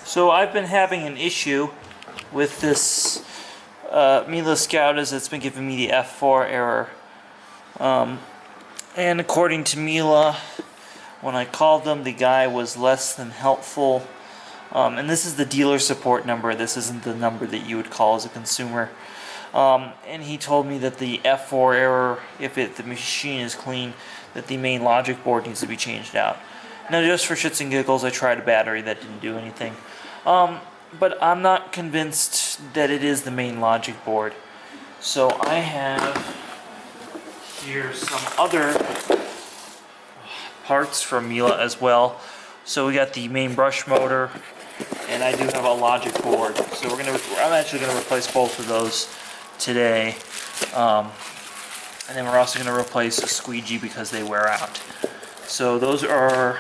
So I've been having an issue with this Miele Scout as it's been giving me the F4 error. And according to Miele, when I called them, the guy was less than helpful. And this is the dealer support number. This isn't the number that you would call as a consumer. And he told me that the F4 error, if the machine is clean, that the main logic board needs to be changed out. Now, just for shits and giggles, I tried a battery that didn't do anything. But I'm not convinced that it is the main logic board. So I have here some other parts from Miele as well. So we got the main brush motor, and I do have a logic board. So I'm actually gonna replace both of those today. And then we're also gonna replace a squeegee because they wear out. So those are,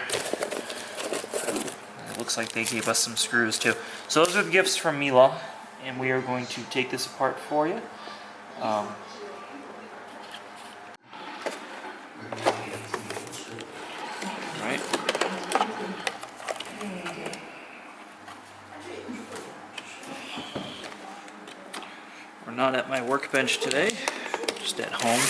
it looks like they gave us some screws too. So those are the gifts from Miele, and we are going to take this apart for you. Right. We're not at my workbench today, just at home.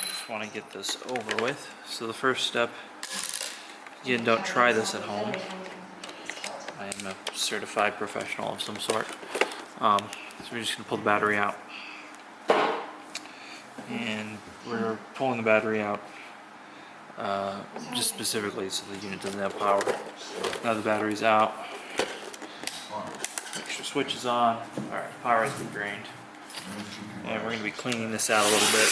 Just want to get this over with. So the first step, again, don't try this at home. I am a certified professional of some sort. So we're just going to pull the battery out. And we're pulling the battery out just specifically so the unit doesn't have power. Now the battery's out. Make sure switch is on. Alright, power has been drained. And we're going to be cleaning this out a little bit.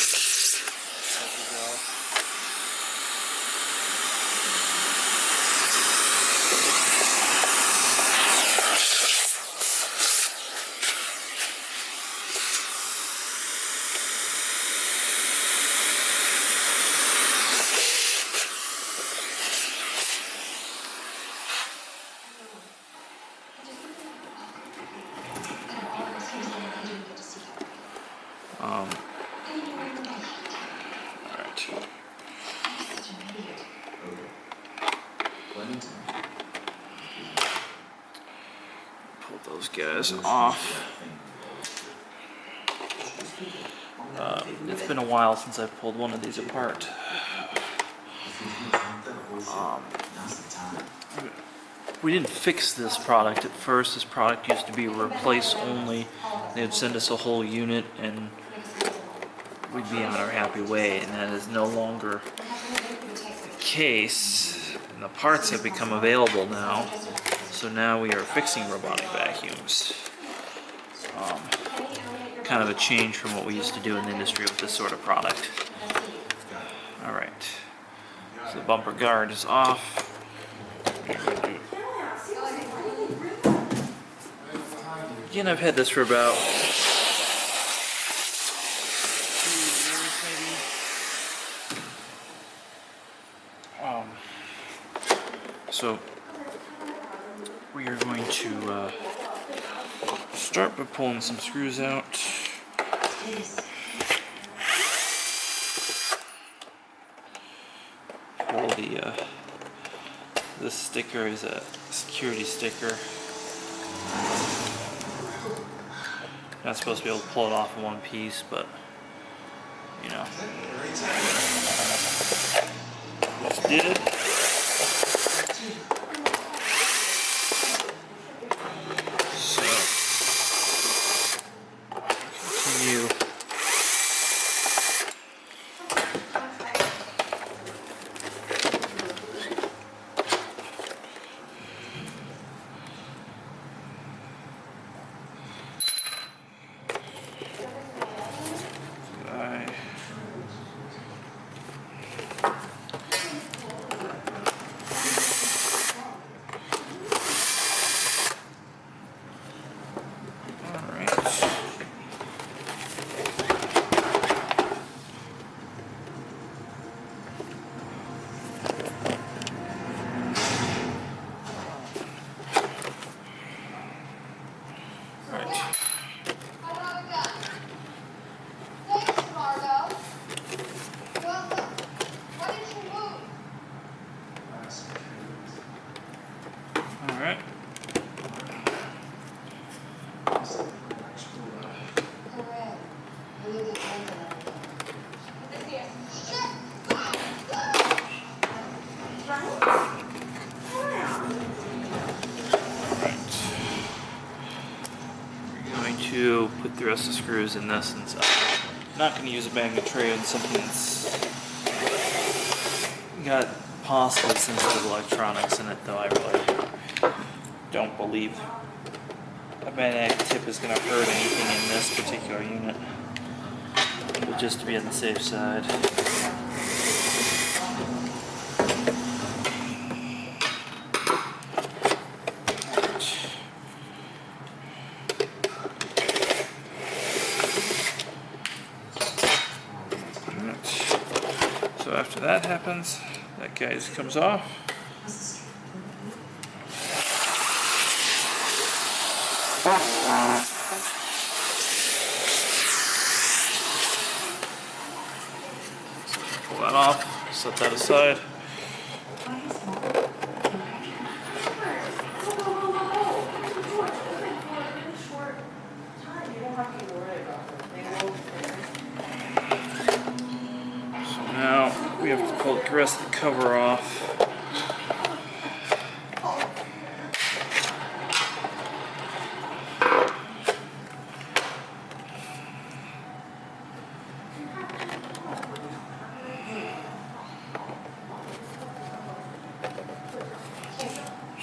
Pull those guys off. It's been a while since I've pulled one of these apart. We didn't fix this product at first. This product used to be replace only. They would send us a whole unit and we'd be on our happy way, and that is no longer the case. And the parts have become available now, so now we are fixing robotic vacuums. Kind of a change from what we used to do in the industry with this sort of product. Alright, so the bumper guard is off. Again, I've had this for about 2 years maybe. So we are going to start by pulling some screws out. Pull this sticker is a security sticker. Not supposed to be able to pull it off in one piece, but you know, just did it. So continue. Alright. To put the rest of the screws in this inside. I'm not going to use a magnet tray on something that's got possibly sensitive electronics in it, though I really don't believe a magnetic tip is going to hurt anything in this particular unit, but just to be on the safe side. So after that happens, that guy just comes off. Pull that off, set that aside. We have to pull the rest of the cover off.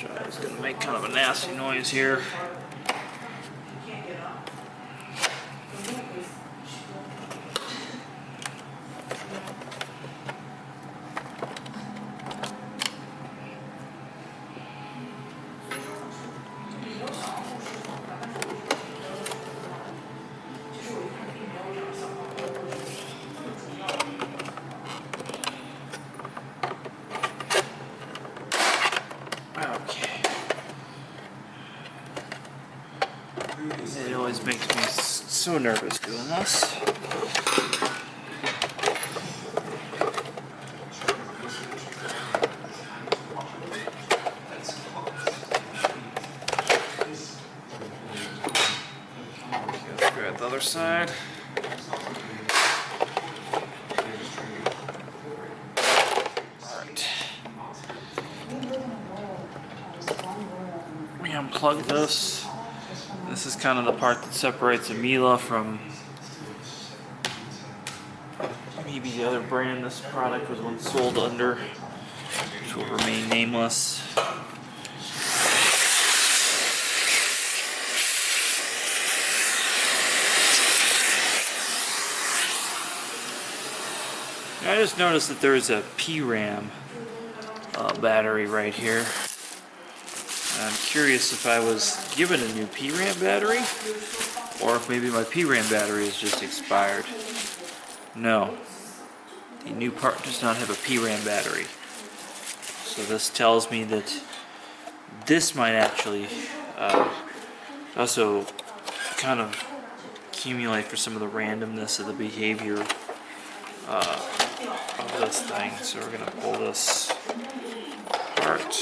So it's going to make kind of a nasty noise here. It always makes me so nervous doing this. Grab the other side. Alright. We unplug this. This is kind of the part that separates a Miele from maybe the other brand this product was once sold under, which will remain nameless. I just noticed that there is a PRAM battery right here. I'm curious if I was given a new PRAM battery, or if maybe my PRAM battery is just expired. No, the new part does not have a PRAM battery. So this tells me that this might actually also kind of accumulate for some of the randomness of the behavior of this thing. So we're going to pull this apart.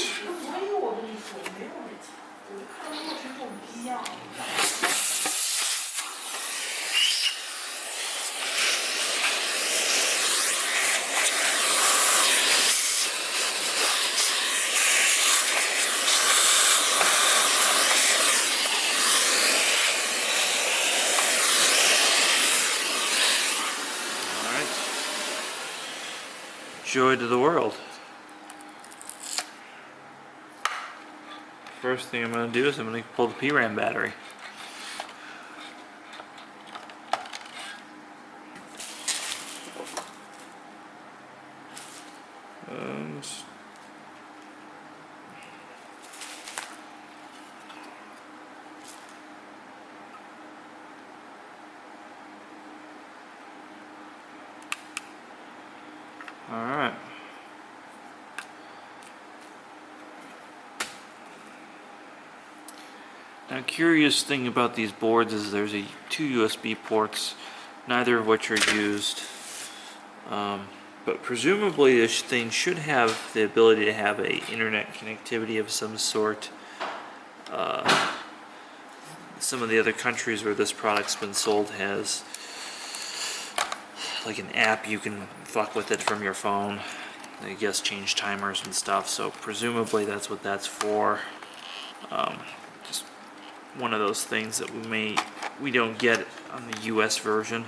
Joy to the world. First thing I'm going to do is I'm going to pull the PRAM battery. Alright. Now, curious thing about these boards is there's two USB ports, neither of which are used. But presumably this thing should have the ability to have a internet connectivity of some sort. some of the other countries where this product's been sold has like an app you can fuck with it from your phone. I guess change timers and stuff, so presumably that's what that's for. Just one of those things that we don't get on the US version.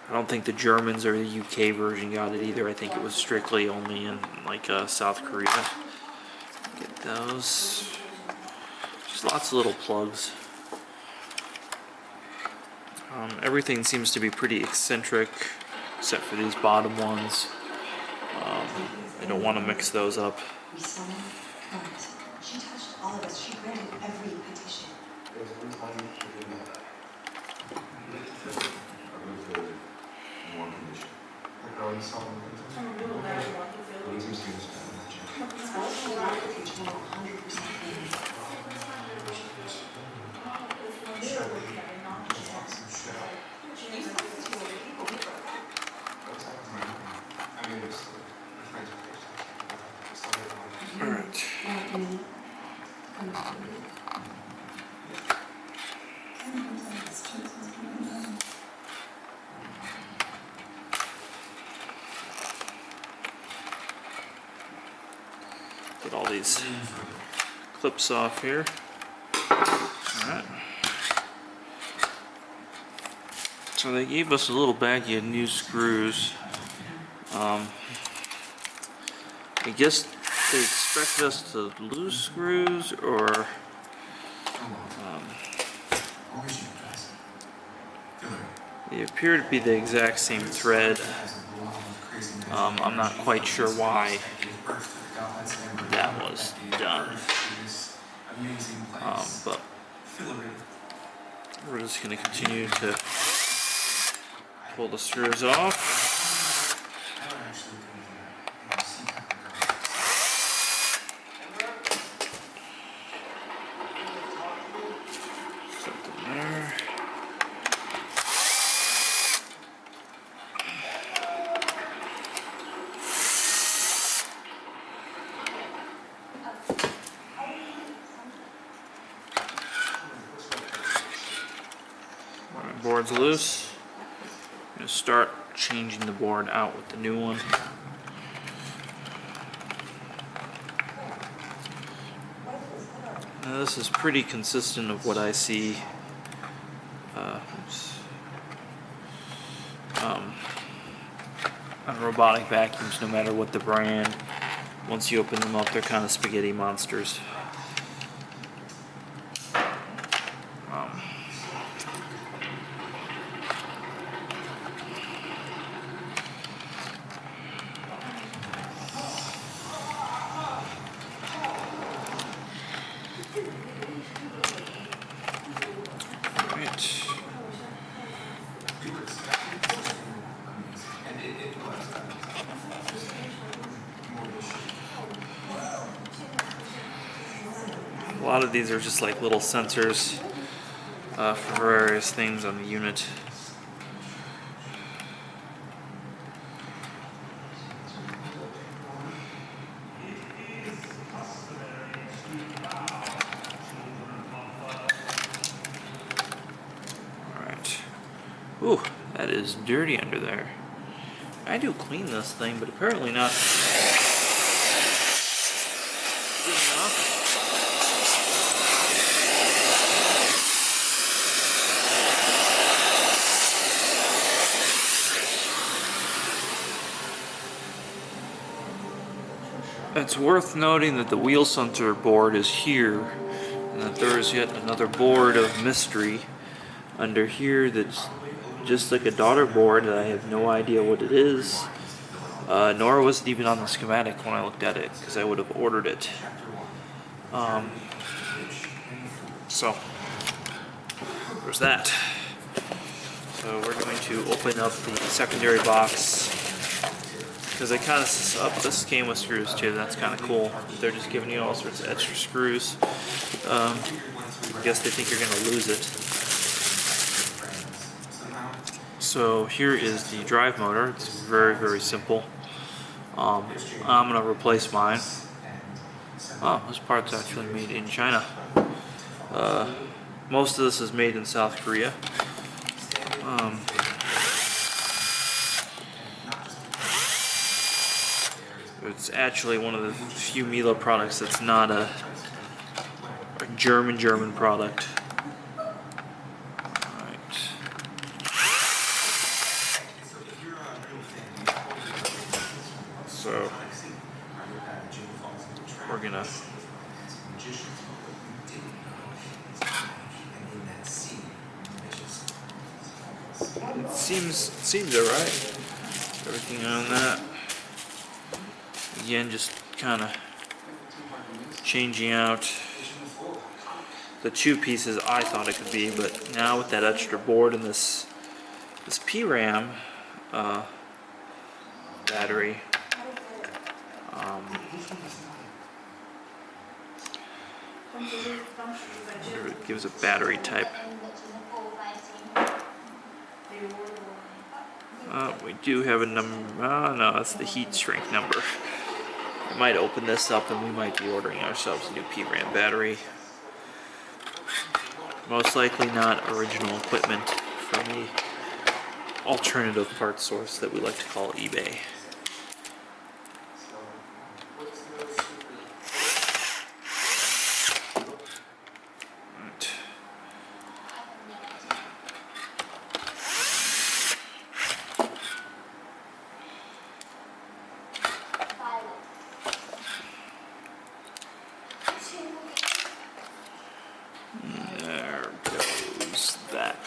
I don't think the Germans or the UK version got it either. I think it was strictly only in like South Korea. Get those. Just lots of little plugs. Everything seems to be pretty eccentric, except for these bottom ones. I don't want to mix those up. She touched all of us. She granted every petition. Alright. Get all these clips off here. Alright. So they gave us a little baggie of new screws. I guess they expected us to lose screws, or they appear to be the exact same thread. I'm not quite sure why that was done, but we're just going to continue to pull the screws off. Board's loose. I'm going to start changing the board out with the new one. Now this is pretty consistent of what I see on robotic vacuums, no matter what the brand. Once you open them up, they're kind of spaghetti monsters. A lot of these are just like little sensors for various things on the unit. Alright. Ooh, that is dirty under there. I do clean this thing, but apparently not good enough. It's worth noting that the wheel sensor board is here, and that there is yet another board of mystery under here that's just like a daughter board that I have no idea what it is, nor was it even on the schematic when I looked at it, because I would have ordered it. So there's that. So we're going to open up the secondary box, because I kind of, this came with screws too. That's kind of cool. They're just giving you all sorts of extra screws. I guess they think you're going to lose it. So here is the drive motor. It's very, very simple. I'm going to replace mine. Oh, this part's actually made in China. Most of this is made in South Korea. It's actually one of the few Miele products that's not a German product. Alright. So we're gonna seems alright. Everything on that. Again, just kind of changing out the two pieces I thought it could be, but now with that extra board and this PRAM battery, it gives a battery type. We do have a number. Oh no, that's the heat shrink number. I might open this up and we might be ordering ourselves a new PRAM battery. Most likely not original equipment from the alternative parts source that we like to call eBay. There goes that.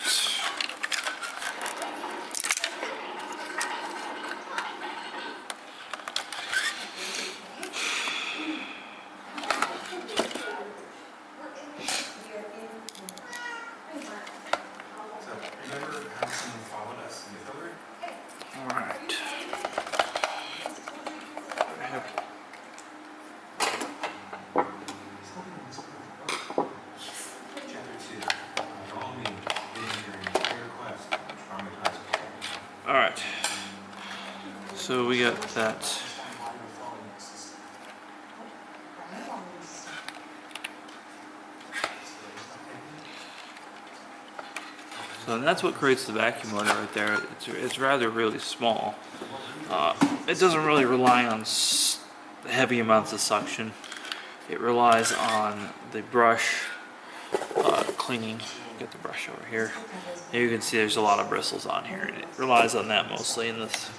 Alright. Alright. So we got that. So that's what creates the vacuum motor right there. It's rather really small. It doesn't really rely on heavy amounts of suction. It relies on the brush cleaning. Get the brush over here. Here you can see there's a lot of bristles on here, and it relies on that mostly in this.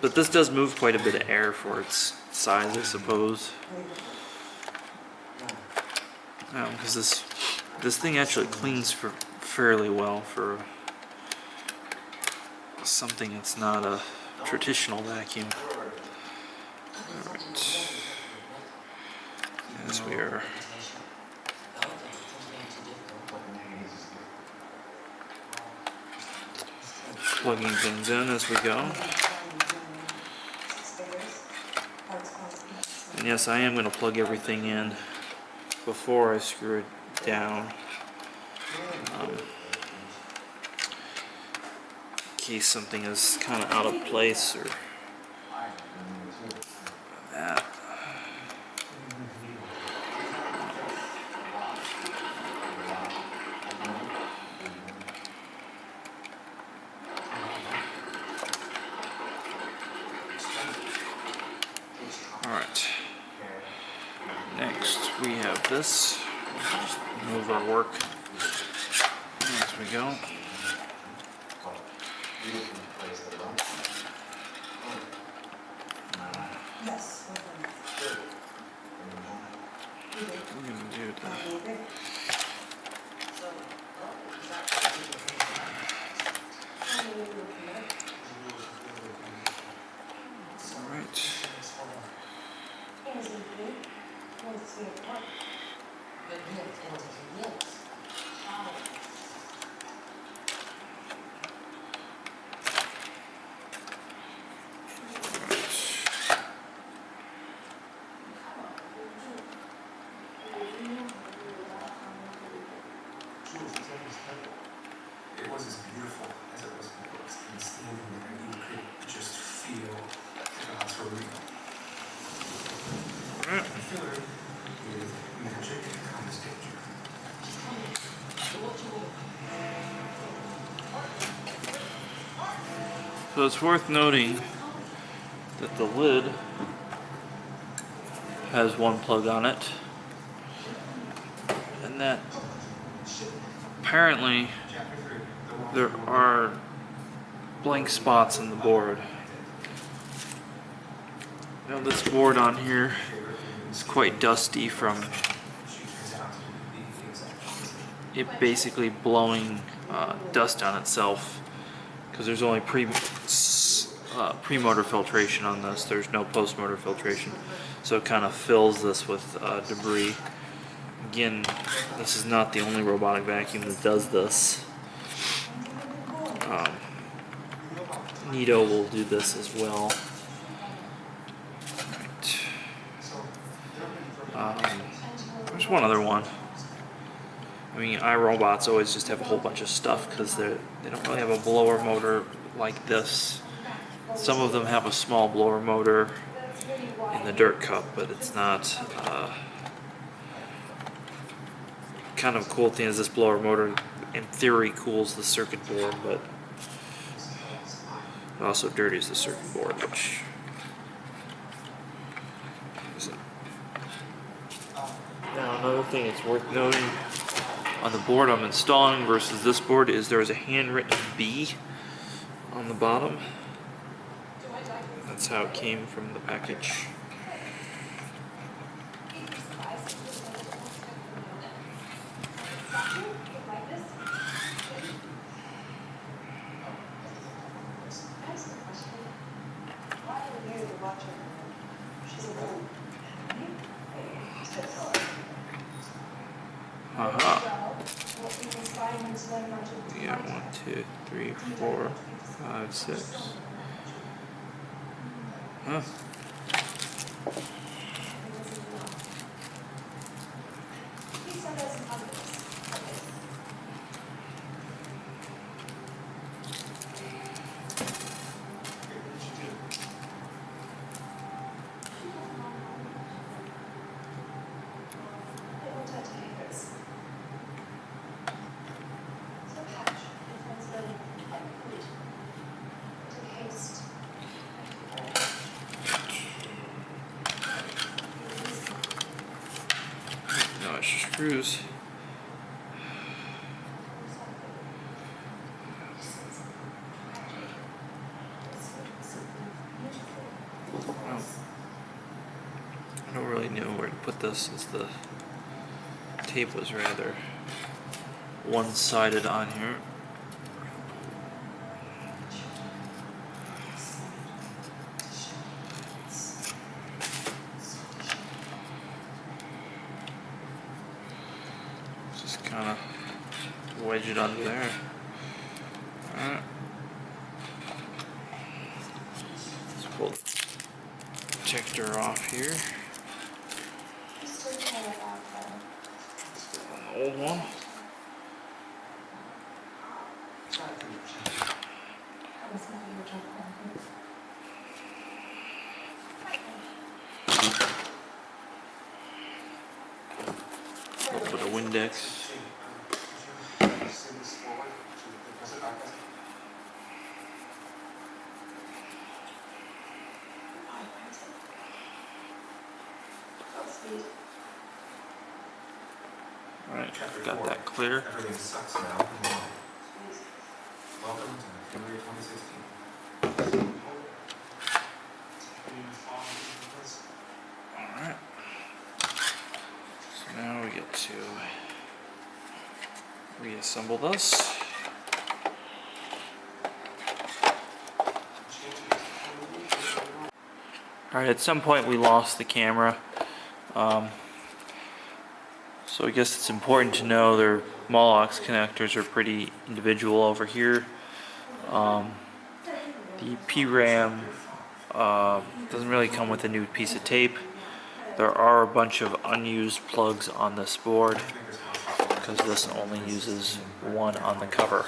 But this does move quite a bit of air for its size, I suppose. Because this thing actually cleans fairly well for something that's not a traditional vacuum. Alright. As we are plugging things in as we go. And yes, I am going to plug everything in before I screw it down. In case something is kind of out of place or that. Alright. Next we have this. Just move our work as we go. We're going to do that. Alright. It was as beautiful as it was and standing there, you could just feel the gods were real. Filler is magic comes danger. So it's worth noting that the lid has one plug on it, and that apparently there are blank spots in the board. Now this board on here is quite dusty from it basically blowing dust on itself, because there's only pre-motor filtration on this. There's no post-motor filtration, so it kind of fills this with debris. Again, this is not the only robotic vacuum that does this. Nito will do this as well. There's one other one. I mean, iRobots always just have a whole bunch of stuff because they don't really have a blower motor like this. Some of them have a small blower motor in the dirt cup, but it's not. Kind of cool thing is this blower motor, in theory, cools the circuit board, but it also dirties the circuit board, which isn't. Now, another thing that's worth noting on the board I'm installing versus this board is there is a handwritten B on the bottom. That's how it came from the package. We got 1, 2, 3, 4, 5, 6. Huh. No, it's just screws. Well, I don't really know where to put this since the tape was rather one-sided on here. Just kind of wedge it under there. Alright. Let's pull the protector off here. On the old one. A little bit of Windex. Alright, got that clear. Everything sucks now. Welcome to February 2016. Alright. So now we get to reassemble this. Alright, at some point we lost the camera. So I guess it's important to know their Molox connectors are pretty individual over here. The PRAM doesn't really come with a new piece of tape. There are a bunch of unused plugs on this board because this only uses one on the cover.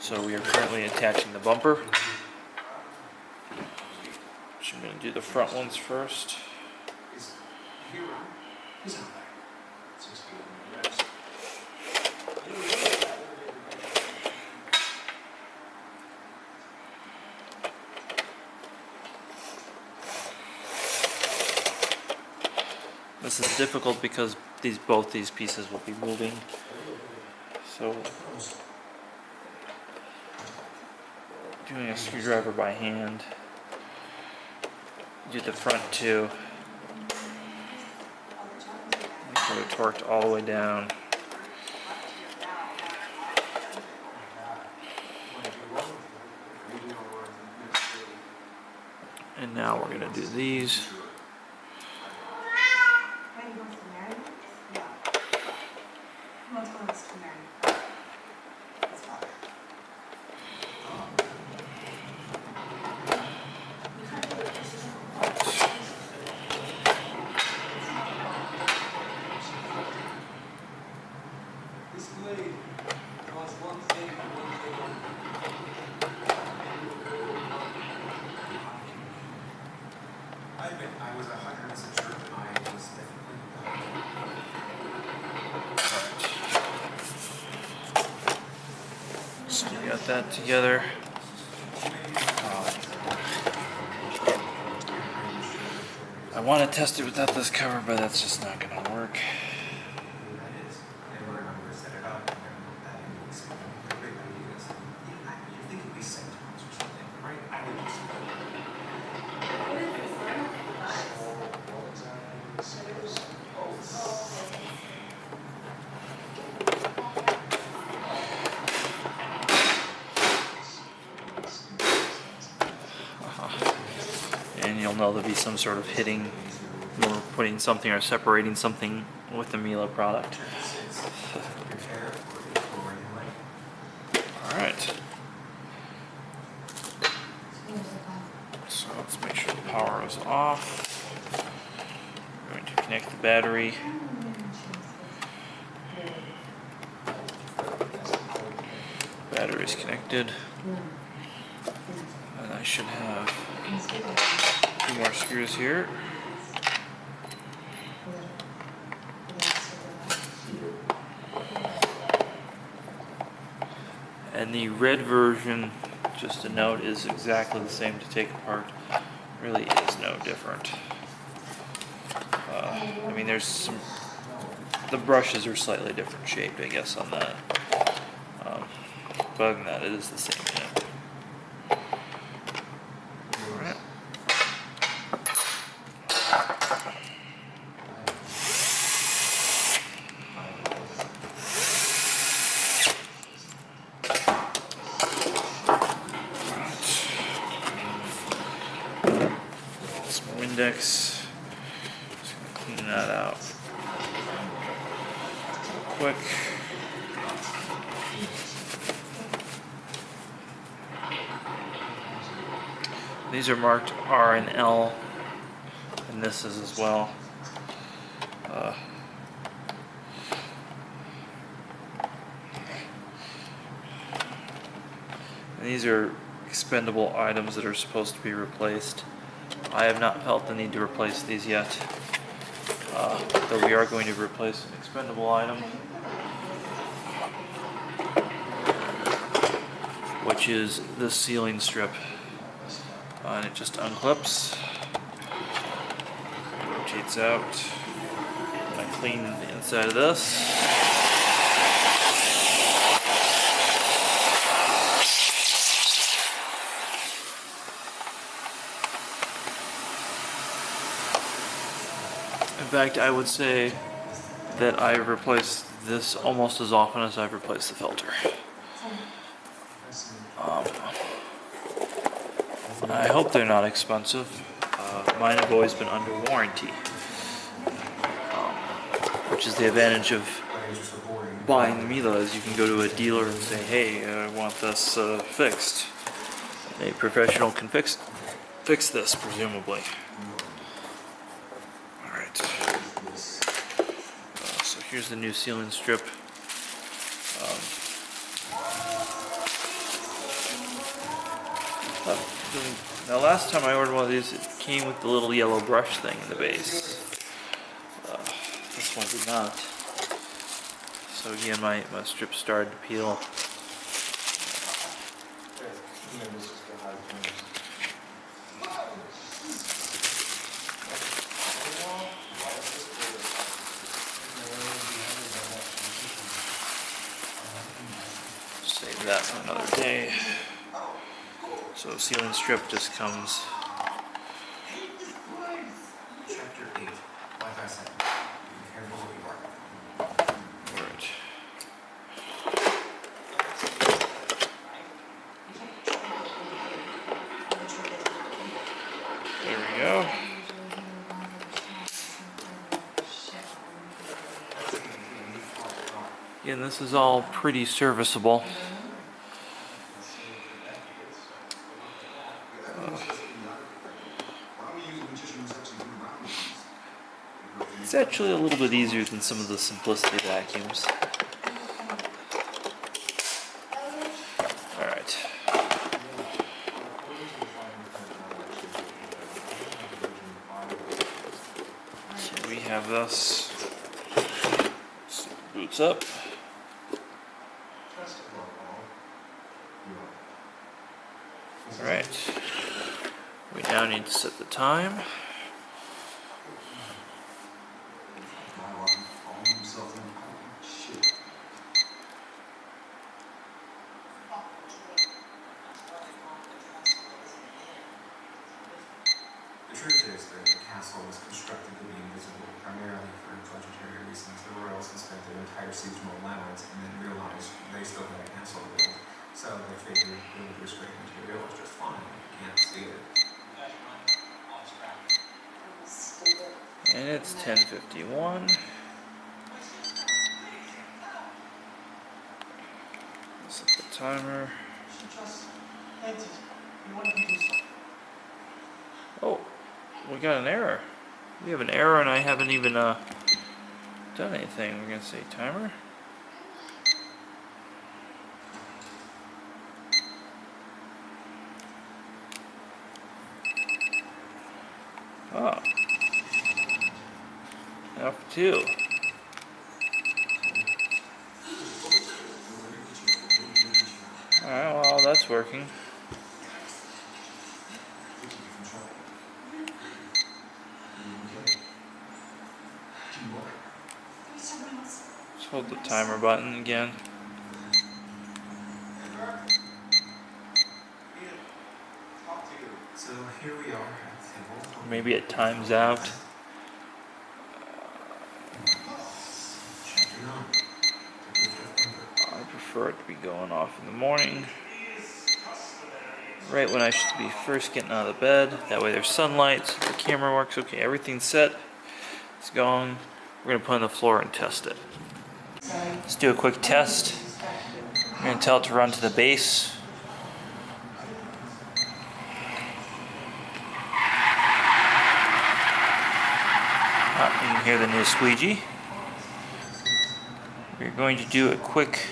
So we are currently attaching the bumper. I'm going to do the front ones first. Is he around? He's out there. Seems to be on the rest. This is difficult because both these pieces will be moving. So doing a screwdriver by hand. Do the front two. Make sure they're torqued all the way down. And now we're going to do these. This blade costs one thing and one thing only. I admit I was 100% sure that I was definitely So you got that together. I want to test it without this cover, but that's just not going to work. And you'll know there'll be some sort of hitting or putting something or separating something with the Miele product. Alright. So let's make sure the power is off. We're going to connect the battery. Battery is connected. And I should have 2 more screws here. And the red version, just a note, is exactly the same to take apart. Really is no different. I mean, there's some. The brushes are slightly different shaped, I guess, on that. But other than that, it is the same thing. Alright. Some Windex. Just gonna clean that out quick. These are marked R and L, and this is as well. And these are expendable items that are supposed to be replaced. I have not felt the need to replace these yet, though we are going to replace an expendable item, which is this sealing strip. And it just unclips, rotates out. I clean the inside of this. In fact, I would say that I replace this almost as often as I've replaced the filter. I hope they're not expensive. Mine have always been under warranty, which is the advantage of buying the Miele. You can go to a dealer and say, hey, I want this fixed. A professional can fix this, presumably. Alright. So here's the new sealing strip. Now last time I ordered one of these, it came with the little yellow brush thing in the base. This one did not. So again, my strip started to peel. Save that for another day. So sealing strip just comes. Chapter 8, like I said, be careful what you are. Alright. There we go. Again, this is all pretty serviceable. It's actually a little bit easier than some of the simplicity vacuums. Alright. So we have this. Boots up. Alright. We now need to set the time. The truth is that the castle was constructed to be invisible, primarily for budgetary reasons. The royals had spent their entire seasonal allowance and then realized they still had a castle to build. So they figured building restricted material was just fine. You can't see it. And it's 10:51. Set the timer. Oh, we got an error. We have an error and I haven't even done anything. We're gonna say timer. Oh. F2. Alright, well that's working. Just hold the timer button again. So here we are at the table. Maybe it times out. Chapter 9. The gift of Ember. I prefer it to be going off in the morning. Right when I should be first getting out of the bed. That way there's sunlight, so the camera works. Okay, everything's set. It's going. We're going to put it on the floor and test it. Let's do a quick test. I'm going to tell it to run to the base. You can hear the new squeegee. We're going to do a quick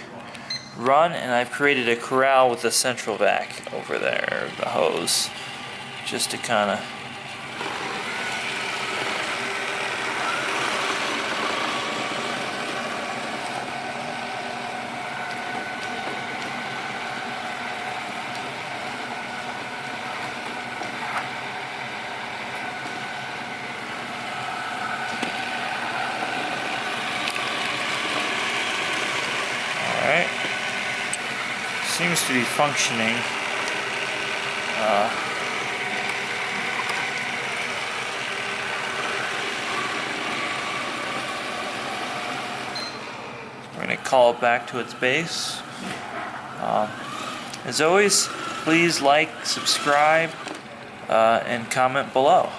run, and I've created a corral with a central vac over there, the hose, just to kind of Alright, seems to be functioning. We're going to call it back to its base. As always, please like, subscribe, and comment below.